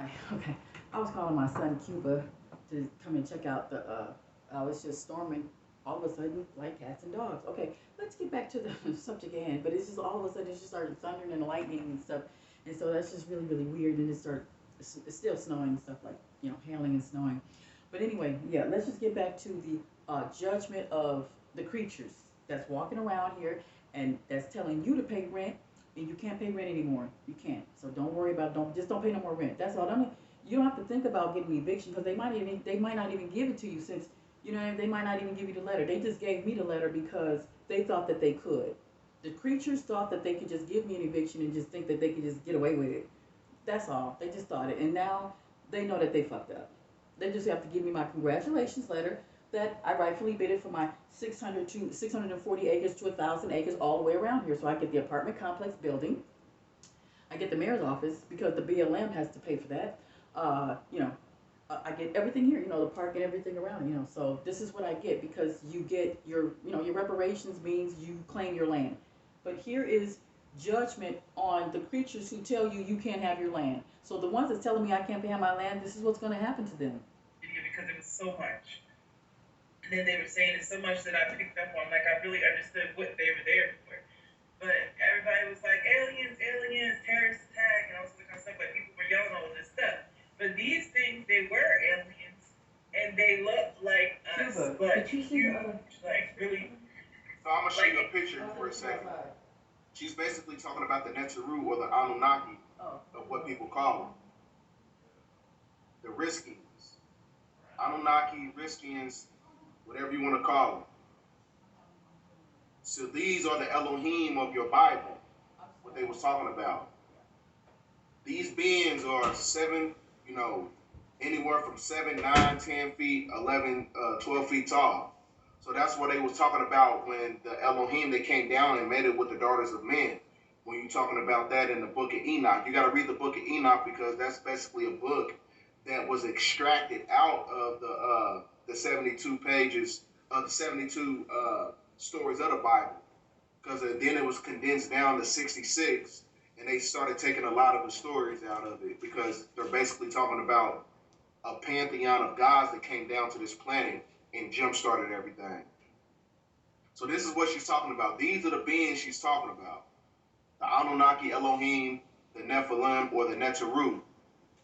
Hi. Okay. I was calling my son Cuba to come and check out the. I was just storming. All of a sudden, like cats and dogs. Okay, let's get back to the subject at hand. But it's just all of a sudden it just started thundering and lightning and stuff, and so that's just really really weird. And it started. It's still snowing and stuff like hailing and snowing. But anyway, yeah. Let's just get back to the judgment of the creatures that's walking around here and that's telling you to pay rent and you can't pay rent anymore. You can't. So don't worry about don't pay no more rent. That's all. Don't you don't have to think about getting eviction because they might not even give it to you since they might not even give you the letter. They just gave me the letter because they thought that they could. The creatures thought that they could just give me an eviction and just think that they could just get away with it. That's all. They just thought it, and now they know that they fucked up. They just have to give me my congratulations letter that I rightfully bid it for my 640 acres to 1,000 acres all the way around here. So I get the apartment complex building. I get the mayor's office because the BLM has to pay for that. You know, I get everything here. The park and everything around. So this is what I get because you get your reparations means you claim your land. But here is judgment on the creatures who tell you you can't have your land. So the ones that's telling me I can't have my land, this is what's going to happen to them. Because it was so much. And then they were saying it so much that I picked up on, like I really understood what they were there for. But everybody was like, aliens, aliens, terrorist attack, and all this kind of stuff. Like people were yelling all this stuff. But these things, they were aliens, and they looked like us, Cuba, but did you see huge, like really. So I'm gonna show you a picture for a second. She's basically talking about the Netzeru or the Anunnaki of what people call them. The Riskians. Anunnaki, Riskians, whatever you want to call them. So these are the Elohim of your Bible, what they was talking about. These beings are anywhere from 7, 9, 10 feet, 11, 12 feet tall. So that's what they was talking about when the Elohim, they came down and made it with the daughters of men. When you're talking about that in the book of Enoch, you got to read the book of Enoch because that's basically a book that was extracted out of the 72 pages of the 72 stories of the Bible. Because then it was condensed down to 66, and they started taking a lot of the stories out of it because they're basically talking about a pantheon of gods that came down to this planet and jump-started everything. So this is what she's talking about. These are the beings she's talking about. The Anunnaki, Elohim, the Nephilim, or the Netzeru,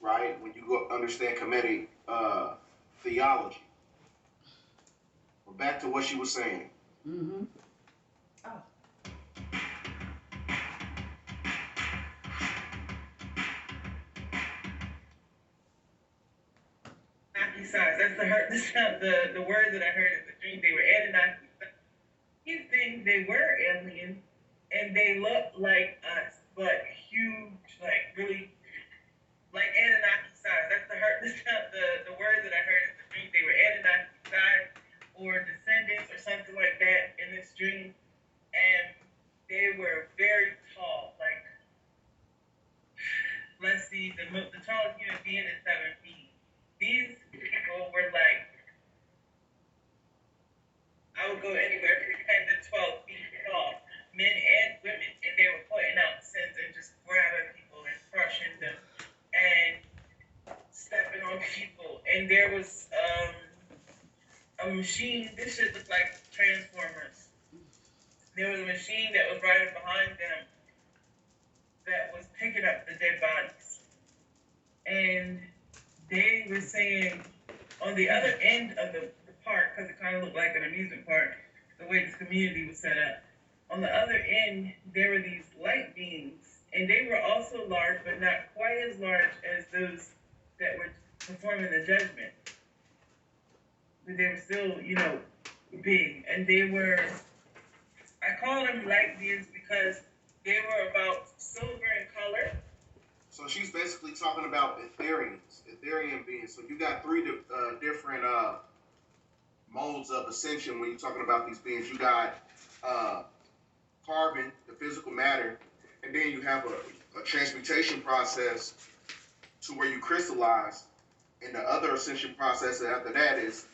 right? When you go understand Kemetic theology. But back to what she was saying. Mm-hmm. Oh. Anunnaki size. That's the word that I heard in the dream. They were Anunnaki. These things, they were aliens, and they looked like us, but huge, like really, like Anunnaki size. That's the word that I heard in the dream. They were Anunnaki size, or descendants, or something like that in this dream, and they were very tall. Like, let's see, the tallest human being is 7 feet. These people were like, I would go anywhere from 10 to 12 feet tall, men and women, and they were pointing out sins and just grabbing people and crushing them and stepping on people. And there was a machine. This shit looked like Transformers. There was a machine that was right behind them that was picking up the dead bodies. And they were saying on the other end of the park, because it kind of looked like an amusement park, the way this community was set up. On the other end, there were these light beings, and they were also large, but not quite as large as those that were performing the judgment. But they were still, big, and they were. I call them light beings because they were about silver in color. So she's basically talking about Ethereum beings. So you got three different modes of ascension when you're talking about these beings. You got carbon, the physical matter, and then you have a transmutation process to where you crystallize. And the other ascension process after that is